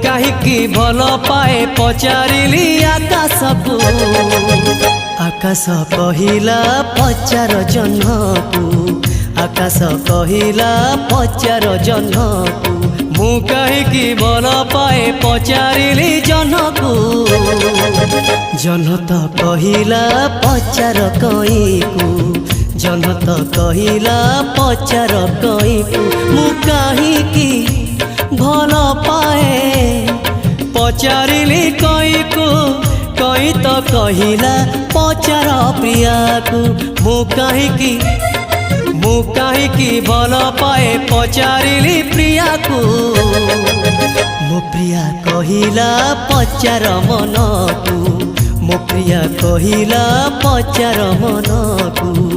କାହିଁକି ଭଲ ପାଏ ପଚାରିଲି ଆକାଶକୁ। ଆକାଶ କହିଲା ପଚାର ଜହ୍ନକୁ, ଆକାଶ କହିଲା ପଚାର ଜହ୍ନକୁ। ମୁଁ କାହିଁକି ଭଲ ପାଏ ପଚାରିଲି ଜହ୍ନକୁ। ଜହ୍ନ ତ କହିଲା ପଚାର କଇଁକୁ, ଜହ୍ନ ତ କହିଲା ପଚାର କଇଁକୁ। ମୁଁ କାହିଁକି ଭଲ ପାଏ ପଚାରିଲି କଇଁକୁ, କଇଁ ତ କହିଲା ପଚାର ପ୍ରିୟାକୁ। ମୁଁ କାହିଁକି ଭଲ ପାଏ ପଚାରିଲି ପ୍ରିୟାକୁ। ମୋ ପ୍ରିୟା କହିଲା ପଚାର ମନକୁ, ମୋ ପ୍ରିୟା କହିଲା ପଚାର ମନକୁ।